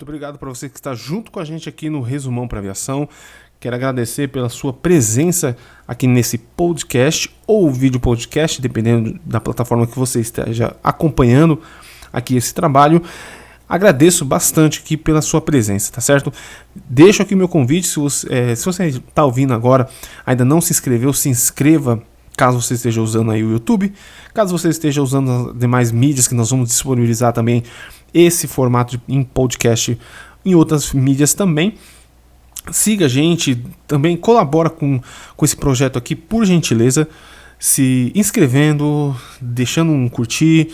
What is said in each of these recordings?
Muito obrigado para você que está junto com a gente aqui no Resumão para Aviação. Quero agradecer pela sua presença aqui nesse podcast ou vídeo podcast, dependendo da plataforma que você esteja acompanhando aqui esse trabalho. Agradeço bastante aqui pela sua presença, tá certo? Deixo aqui o meu convite, se você está ouvindo agora, ainda não se inscreveu, se inscreva, caso você esteja usando aí o YouTube. Caso você esteja usando as demais mídias, que nós vamos disponibilizar também esse formato em podcast em outras mídias também. Siga a gente, também colabora com esse projeto aqui, por gentileza, se inscrevendo, deixando um curtir,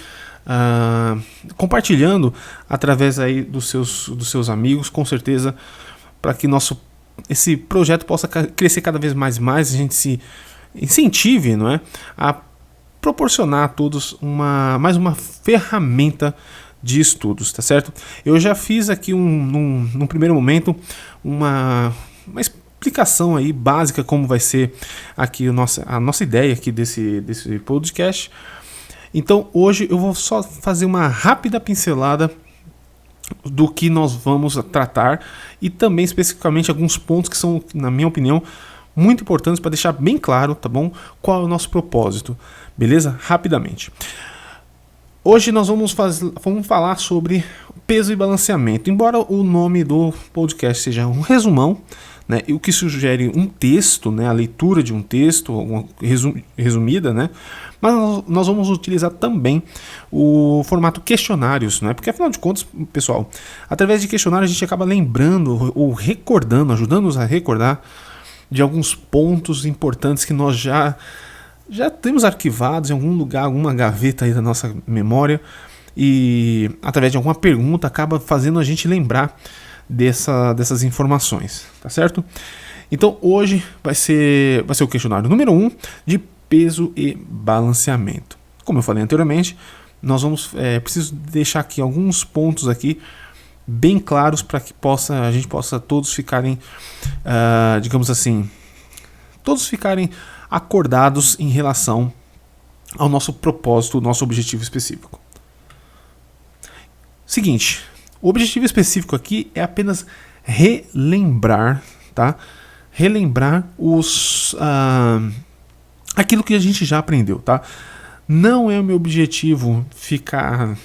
compartilhando através aí dos seus amigos, com certeza, para que esse projeto possa crescer cada vez mais, a gente se incentive, não é, a proporcionar a todos mais uma ferramenta de estudos, tá certo? Eu já fiz aqui num primeiro momento uma explicação aí básica como vai ser aqui a nossa ideia aqui desse podcast. Então hoje eu vou só fazer uma rápida pincelada do que nós vamos tratar e também especificamente alguns pontos que são, na minha opinião, muito importantes para deixar bem claro, tá bom? Qual é o nosso propósito, beleza? Rapidamente. Hoje nós vamos falar sobre peso e balanceamento. Embora o nome do podcast seja um resumão, né, e o que sugere um texto, né, a leitura de um texto, alguma resumida, né, mas nós vamos utilizar também o formato questionários, né, porque afinal de contas, pessoal, através de questionários a gente acaba lembrando ou recordando, ajudando-nos a recordar de alguns pontos importantes que nós já temos arquivados em algum lugar, alguma gaveta aí da nossa memória, e através de alguma pergunta acaba fazendo a gente lembrar dessas informações, tá certo? Então hoje vai ser o questionário número 1 de peso e balanceamento. Como eu falei anteriormente, nós vamos preciso deixar aqui alguns pontos aqui bem claros para que a gente possa todos ficarem, digamos assim, acordados em relação ao nosso propósito, nosso objetivo específico. Seguinte, o objetivo específico aqui é apenas relembrar, tá? Relembrar aquilo que a gente já aprendeu, tá? Não é o meu objetivo ficar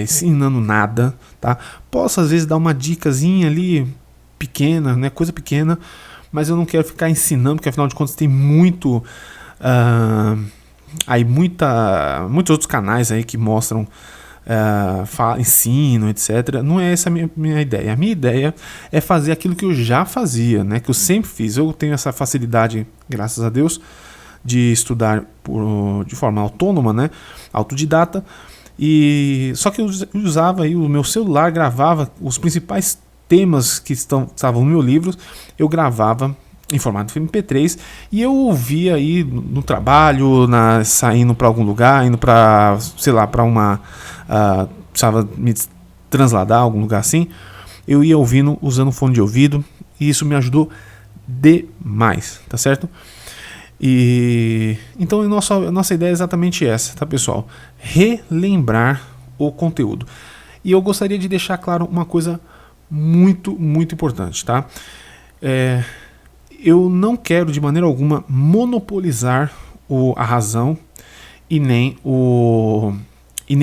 ensinando nada, tá? Posso às vezes dar uma dicasinha ali pequena, né? Coisa pequena, mas eu não quero ficar ensinando, porque afinal de contas tem muitos outros canais aí que mostram ensino, etc. Não é essa a minha ideia. A minha ideia é fazer aquilo que eu já fazia, né? Que eu sempre fiz. Eu tenho essa facilidade, graças a Deus, de estudar de forma autônoma, né? Autodidata. E só que eu usava aí o meu celular, gravava os principais temas que estavam no meu livro, eu gravava em formato MP3 e eu ouvia aí no trabalho, saindo para algum lugar, indo para, sei lá, para precisava me transladar a algum lugar assim, eu ia ouvindo usando fone de ouvido e isso me ajudou demais, tá certo? E então a nossa ideia é exatamente essa, tá, pessoal? Relembrar o conteúdo. E eu gostaria de deixar claro uma coisa muito, muito importante, tá? Eu não quero de maneira alguma monopolizar a razão e nem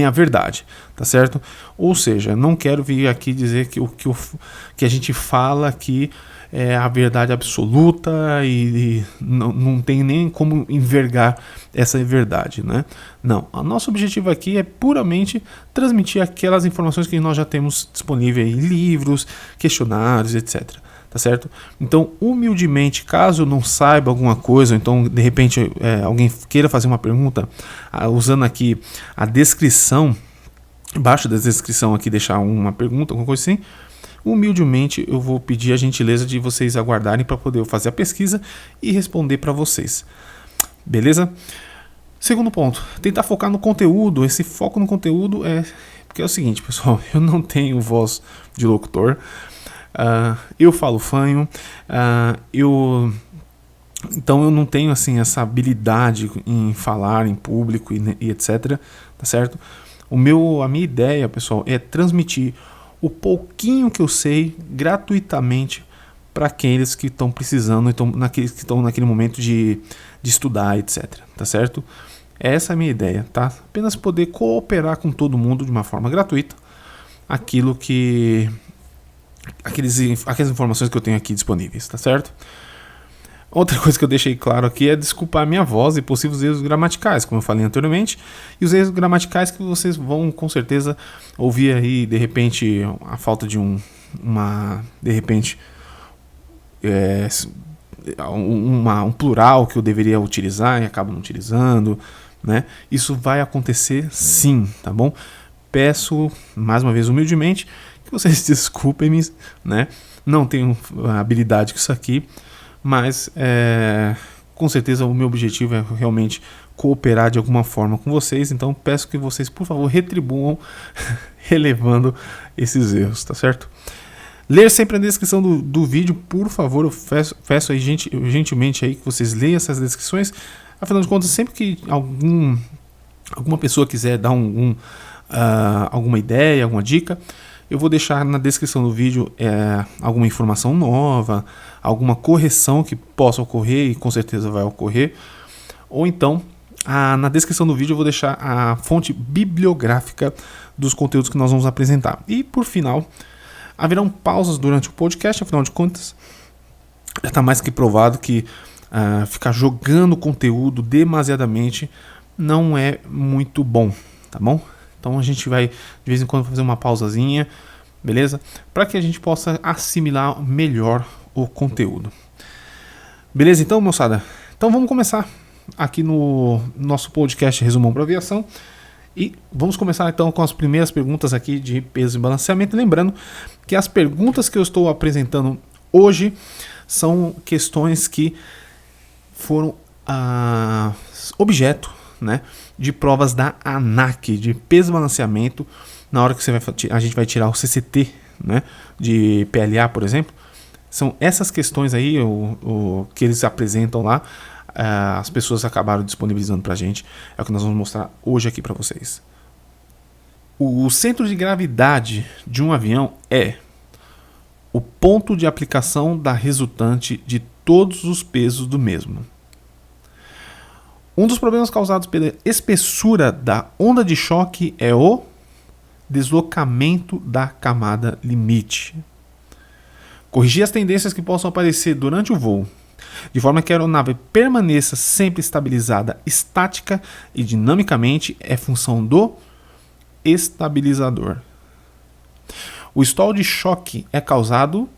a verdade, tá certo? Ou seja, não quero vir aqui dizer que a gente fala que é a verdade absoluta e não tem nem como envergar essa verdade, né? Não, o nosso objetivo aqui é puramente transmitir aquelas informações que nós já temos disponíveis em livros, questionários, etc. Tá certo? Então, humildemente, caso eu não saiba alguma coisa, ou então de repente alguém queira fazer uma pergunta, usando aqui a descrição, embaixo da descrição aqui deixar uma pergunta, alguma coisa assim, humildemente eu vou pedir a gentileza de vocês aguardarem para poder fazer a pesquisa e responder para vocês. Beleza? Segundo ponto, tentar focar no conteúdo. Esse foco no conteúdo porque é o seguinte, pessoal, eu não tenho voz de locutor, eu falo fanho, então eu não tenho assim essa habilidade em falar em público e etc, tá certo? A minha ideia, pessoal, é transmitir o pouquinho que eu sei gratuitamente para aqueles que estão precisando, que estão naquele momento de estudar, etc. Tá certo? Essa é a minha ideia, tá? Apenas poder cooperar com todo mundo de uma forma gratuita aquilo que aquelas informações que eu tenho aqui disponíveis, tá certo? Outra coisa que eu deixei claro aqui é desculpar a minha voz e possíveis erros gramaticais, como eu falei anteriormente, e os erros gramaticais que vocês vão com certeza ouvir aí, de repente, a falta de um plural que eu deveria utilizar e acabo não utilizando, né? Isso vai acontecer sim, tá bom? Peço, mais uma vez, humildemente, que vocês desculpem-me, né? Não tenho habilidade com isso aqui, mas com certeza o meu objetivo é realmente cooperar de alguma forma com vocês, então peço que vocês, por favor, retribuam relevando esses erros, tá certo? Ler sempre a descrição do vídeo, por favor, eu peço aí gentilmente aí que vocês leiam essas descrições, afinal de contas, sempre que alguma pessoa quiser dar alguma ideia, alguma dica, eu vou deixar na descrição do vídeo alguma informação nova, alguma correção que possa ocorrer e com certeza vai ocorrer. Ou então, na descrição do vídeo eu vou deixar a fonte bibliográfica dos conteúdos que nós vamos apresentar. E por final, haverão pausas durante o podcast, afinal de contas, já está mais que provado que ficar jogando conteúdo demasiadamente não é muito bom, tá bom? Então a gente vai de vez em quando fazer uma pausazinha, beleza? Para que a gente possa assimilar melhor o conteúdo. Beleza então, moçada? Então vamos começar aqui no nosso podcast Resumão para Aviação. E vamos começar então com as primeiras perguntas aqui de peso e balanceamento. Lembrando que as perguntas que eu estou apresentando hoje são questões que foram objeto, né, de provas da ANAC, de peso e balanceamento, na hora que a gente vai tirar o CCT, né, de PLA, por exemplo. São essas questões aí que eles apresentam lá, as pessoas acabaram disponibilizando pra gente, é o que nós vamos mostrar hoje aqui para vocês. O centro de gravidade de um avião é o ponto de aplicação da resultante de todos os pesos do mesmo. Um dos problemas causados pela espessura da onda de choque é o deslocamento da camada limite. Corrigir as tendências que possam aparecer durante o voo, de forma que a aeronave permaneça sempre estabilizada estática e dinamicamente, é função do estabilizador. O stall de choque é causado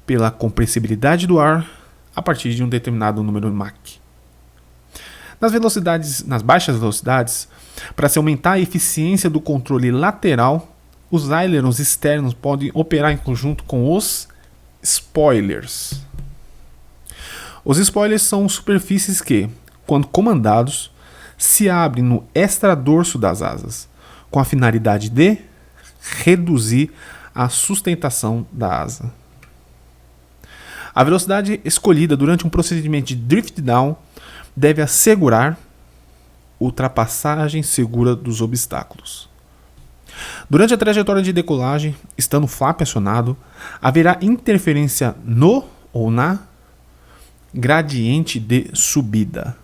pela compressibilidade do ar a partir de um determinado número de Mach. Nas baixas velocidades, para se aumentar a eficiência do controle lateral, os ailerons externos podem operar em conjunto com os spoilers. Os spoilers são superfícies que, quando comandados, se abrem no extradorso das asas, com a finalidade de reduzir a sustentação da asa. A velocidade escolhida durante um procedimento de drift down deve assegurar ultrapassagem segura dos obstáculos. Durante a trajetória de decolagem, estando o flap acionado, haverá interferência no ou na gradiente de subida.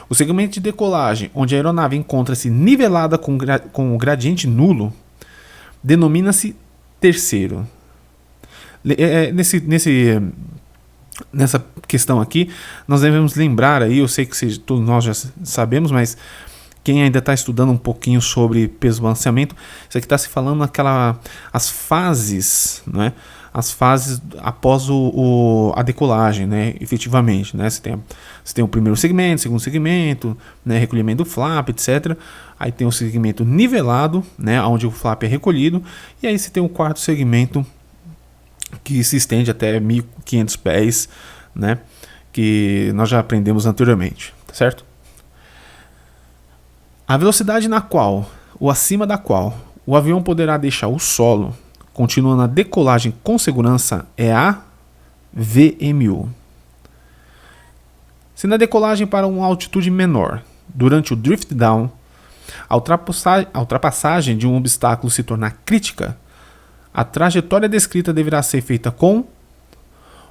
O segmento de decolagem, onde a aeronave encontra-se nivelada com o gradiente nulo, denomina-se terceiro. Nessa questão aqui, nós devemos lembrar aí, eu sei que todos nós já sabemos, mas quem ainda está estudando um pouquinho sobre peso e balanceamento, isso aqui está se falando as fases, né? As fases após a decolagem, né? Efetivamente, né? Você tem o primeiro segmento, segundo segmento, né? Recolhimento do flap, etc. Aí tem o segmento nivelado, né? Onde o flap é recolhido, e aí você tem o quarto segmento que se estende até 1.500 pés, né? Que nós já aprendemos anteriormente, tá certo? A velocidade na qual, ou acima da qual, o avião poderá deixar o solo, continuando a decolagem com segurança, é a VMO. Se na decolagem para uma altitude menor, durante o drift down, a ultrapassagem de um obstáculo se tornar crítica, A trajetória descrita deverá ser feita com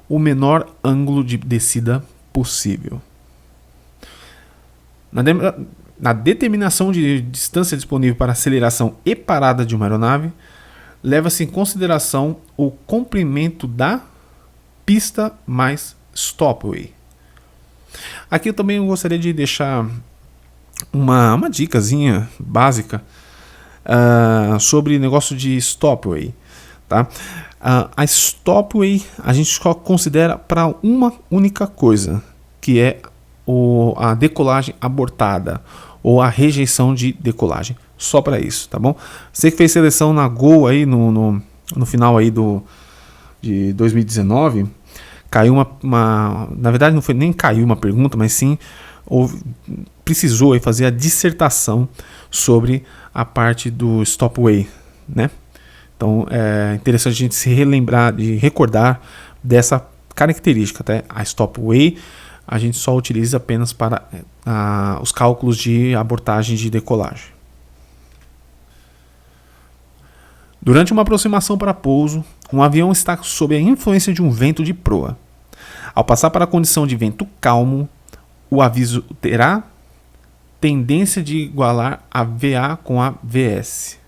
o menor ângulo de descida possível. Na determinação de distância disponível para aceleração e parada de uma aeronave, leva-se em consideração o comprimento da pista mais stopway. Aqui eu também gostaria de deixar uma dicasinha básica sobre negócio de stopway. Tá? A stopway a gente só considera para uma única coisa, que é a decolagem abortada ou a rejeição de decolagem. Só para isso, tá bom? Você que fez seleção na Gol aí no final aí de 2019, caiu na verdade não foi nem caiu uma pergunta, mas sim precisou aí fazer a dissertação sobre a parte do stopway, né? Então é interessante a gente se relembrar, de recordar dessa característica, tá? A stopway a gente só utiliza apenas para os cálculos de abortagem de decolagem. Durante uma aproximação para pouso, um avião está sob a influência de um vento de proa. Ao passar para a condição de vento calmo, o aviso terá tendência de igualar a VA com a VS.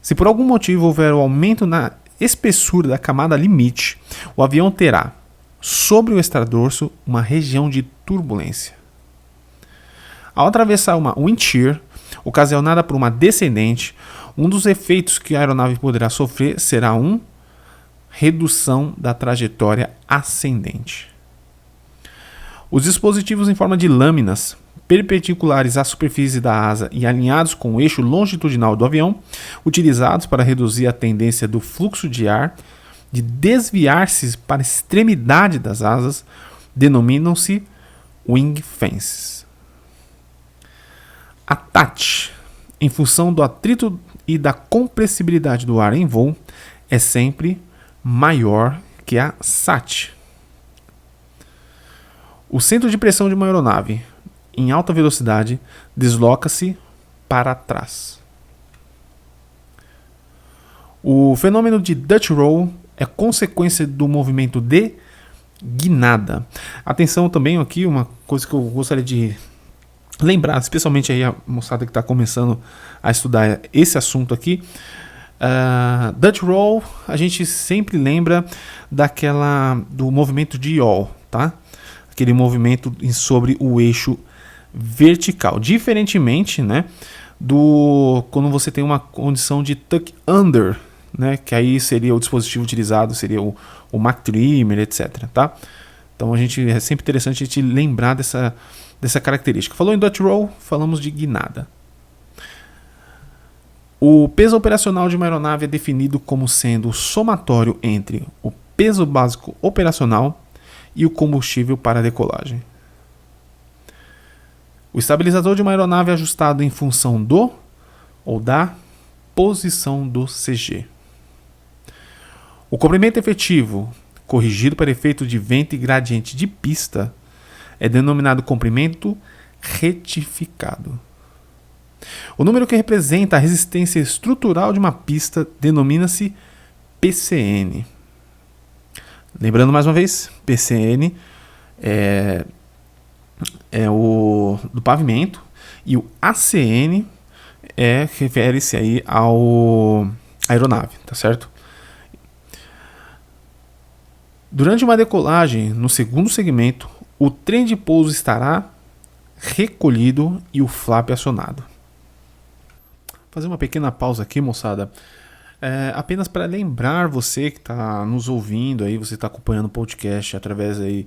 Se por algum motivo houver um aumento na espessura da camada limite, o avião terá, sobre o extradorso, uma região de turbulência. Ao atravessar uma wind shear, ocasionada por uma descendente, um dos efeitos que a aeronave poderá sofrer será uma redução da trajetória ascendente. Os dispositivos em forma de lâminas, perpendiculares à superfície da asa e alinhados com o eixo longitudinal do avião, utilizados para reduzir a tendência do fluxo de ar de desviar-se para a extremidade das asas, denominam-se wing fences. A TAT, em função do atrito e da compressibilidade do ar em voo, é sempre maior que a SAT. O centro de pressão de uma aeronave em alta velocidade desloca-se para trás. O fenômeno de Dutch roll é consequência do movimento de guinada. Atenção também aqui, uma coisa que eu gostaria de lembrar, especialmente aí a moçada que está começando a estudar esse assunto aqui. Dutch roll, a gente sempre lembra do movimento de yaw, tá? Aquele movimento sobre o eixo vertical. Diferentemente, né, quando você tem uma condição de tuck under, né, que aí seria o dispositivo utilizado, seria o Mach Trimmer, etc. Tá? Então é sempre interessante a gente lembrar dessa característica. Falou em Dutch roll, falamos de guinada. O peso operacional de uma aeronave é definido como sendo o somatório entre o peso básico operacional e o combustível para a decolagem. O estabilizador de uma aeronave é ajustado em função do ou da posição do CG. O comprimento efetivo, corrigido para efeito de vento e gradiente de pista, é denominado comprimento retificado. O número que representa a resistência estrutural de uma pista denomina-se PCN. Lembrando mais uma vez, PCN é o do pavimento e o ACN refere-se aí ao aeronave, tá certo? Durante uma decolagem, no segundo segmento, o trem de pouso estará recolhido e o flap acionado. Vou fazer uma pequena pausa aqui, moçada. Apenas para lembrar você que está nos ouvindo aí, você está acompanhando o podcast através aí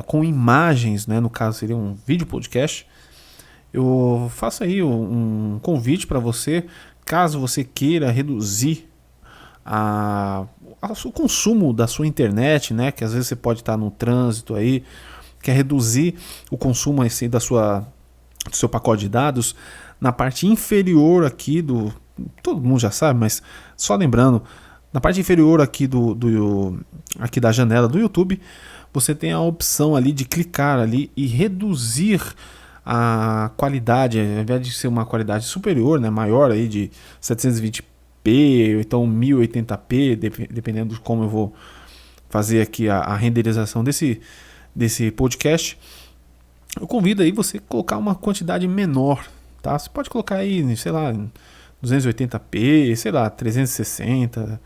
com imagens, né? No caso seria um vídeo podcast. Eu faço aí um convite para você, caso você queira reduzir o consumo da sua internet, né? Que às vezes você pode estar no trânsito aí, quer reduzir o consumo assim, do seu pacote de dados. Na parte inferior aqui todo mundo já sabe, mas só lembrando, na parte inferior aqui aqui da janela do YouTube, você tem a opção ali de clicar ali e reduzir a qualidade, ao invés de ser uma qualidade superior, né, maior aí de 720 ou então 1080p, dependendo de como eu vou fazer aqui a renderização desse podcast. Eu convido aí você colocar uma quantidade menor, tá? Você pode colocar aí, sei lá, 280p, sei lá, 360,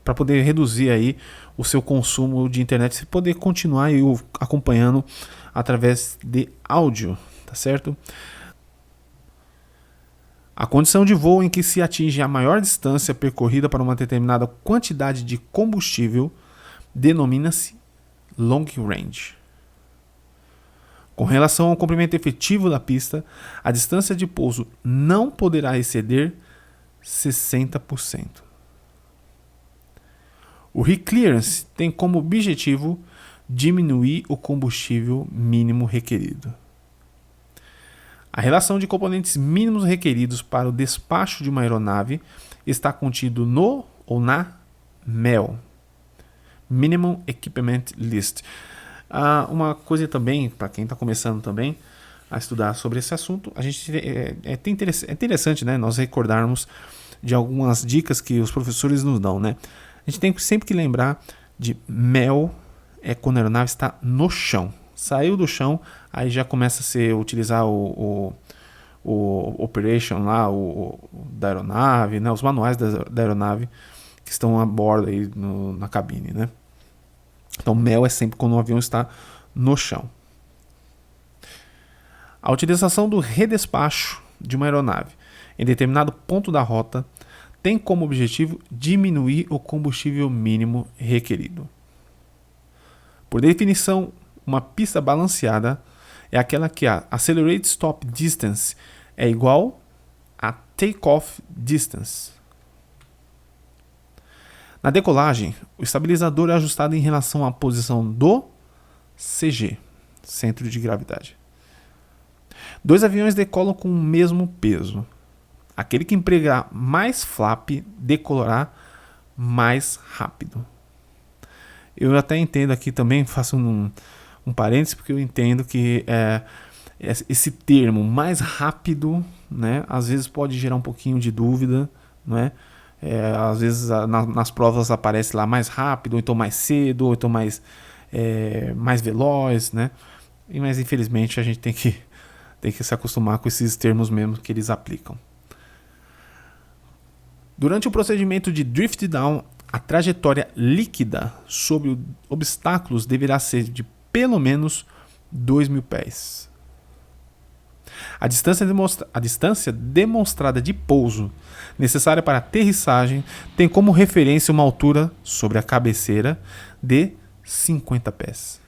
para poder reduzir aí o seu consumo de internet, você poder continuar aí acompanhando através de áudio, tá certo? A condição de voo em que se atinge a maior distância percorrida para uma determinada quantidade de combustível denomina-se long range. Com relação ao comprimento efetivo da pista, a distância de pouso não poderá exceder 60%. O reclearance tem como objetivo diminuir o combustível mínimo requerido. A relação de componentes mínimos requeridos para o despacho de uma aeronave está contido no ou na MEL, Minimum Equipment List. Uma coisa também, para quem está começando também a estudar sobre esse assunto, a gente é interessante, né, nós recordarmos de algumas dicas que os professores nos dão, né? A gente tem sempre que lembrar de MEL é quando a aeronave está no chão. Saiu do chão, aí já começa a ser utilizar o operation lá, da aeronave, né, os manuais da aeronave que estão a bordo aí na cabine, né? Então, MEL é sempre quando o avião está no chão. A utilização do redespacho de uma aeronave em determinado ponto da rota tem como objetivo diminuir o combustível mínimo requerido. Por definição, uma pista balanceada é aquela que a Accelerated Stop Distance é igual a Takeoff Distance. Na decolagem, o estabilizador é ajustado em relação à posição do CG, centro de gravidade. Dois aviões decolam com o mesmo peso. Aquele que empregar mais flap decolará mais rápido. Eu até entendo aqui também, faço um parênteses, porque eu entendo que esse termo mais rápido, né, às vezes pode gerar um pouquinho de dúvida, não é? Às vezes nas provas aparece lá mais rápido, ou então mais cedo, ou então mais veloz, né? Mas infelizmente a gente tem que se acostumar com esses termos mesmo que eles aplicam. Durante o procedimento de drift down, a trajetória líquida sobre obstáculos deverá ser de pelo menos 2.000 pés. A distância demonstrada de pouso necessária para aterrissagem tem como referência uma altura sobre a cabeceira de 50 pés.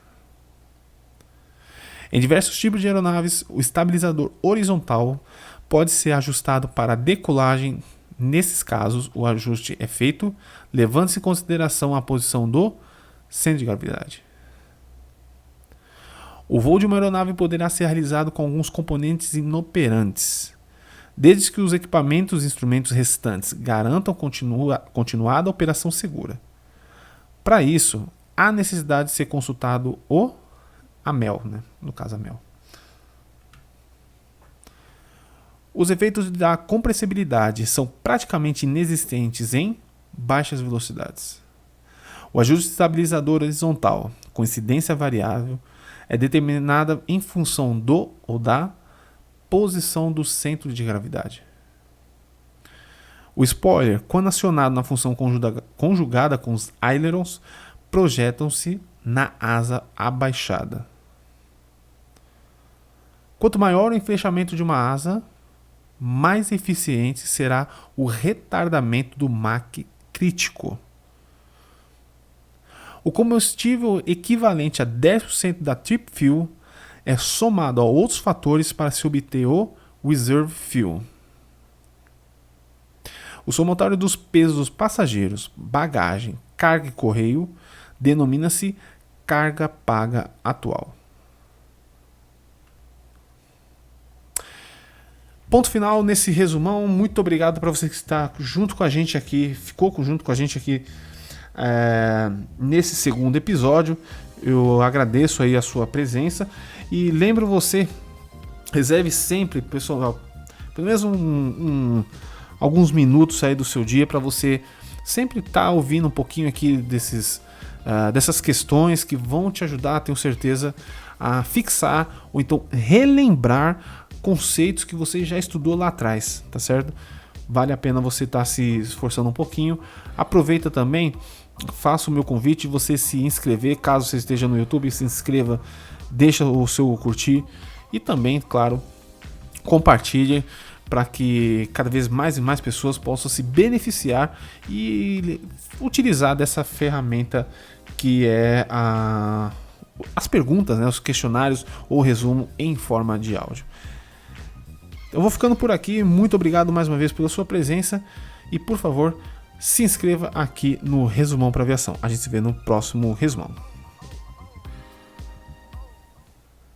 Em diversos tipos de aeronaves, o estabilizador horizontal pode ser ajustado para decolagem. Nesses casos, o ajuste é feito levando-se em consideração a posição do centro de gravidade. O voo de uma aeronave poderá ser realizado com alguns componentes inoperantes, desde que os equipamentos e instrumentos restantes garantam continuada operação segura. Para isso, há necessidade de ser consultado a MEL, né? No caso a MEL. Os efeitos da compressibilidade são praticamente inexistentes em baixas velocidades. O ajuste estabilizador horizontal, com incidência variável, é determinada em função do ou da posição do centro de gravidade. O spoiler, quando acionado na função conjugada com os ailerons, projetam-se na asa abaixada. Quanto maior o enflechamento de uma asa, mais eficiente será o retardamento do Mach crítico. O combustível equivalente a 10% da trip fuel é somado a outros fatores para se obter o reserve fuel. O somatório dos pesos dos passageiros, bagagem, carga e correio denomina-se carga paga atual. Ponto final nesse resumão. Muito obrigado para você que está junto com a gente aqui, ficou junto com a gente aqui nesse segundo episódio. Eu agradeço aí a sua presença e lembro você, reserve sempre, pessoal, pelo menos alguns minutos aí do seu dia para você sempre estar ouvindo um pouquinho aqui dessas questões que vão te ajudar, tenho certeza, a fixar ou então relembrar conceitos que você já estudou lá atrás, tá certo? Vale a pena você estar se esforçando um pouquinho. Aproveita também, faça o meu convite de você se inscrever, caso você esteja no YouTube, se inscreva, deixa o seu curtir e também, claro, compartilhe para que cada vez mais e mais pessoas possam se beneficiar e utilizar dessa ferramenta que é as perguntas, né, os questionários ou resumo em forma de áudio. Eu vou ficando por aqui, muito obrigado mais uma vez pela sua presença e, por favor, se inscreva aqui no Resumão para Aviação. A gente se vê no próximo Resumão.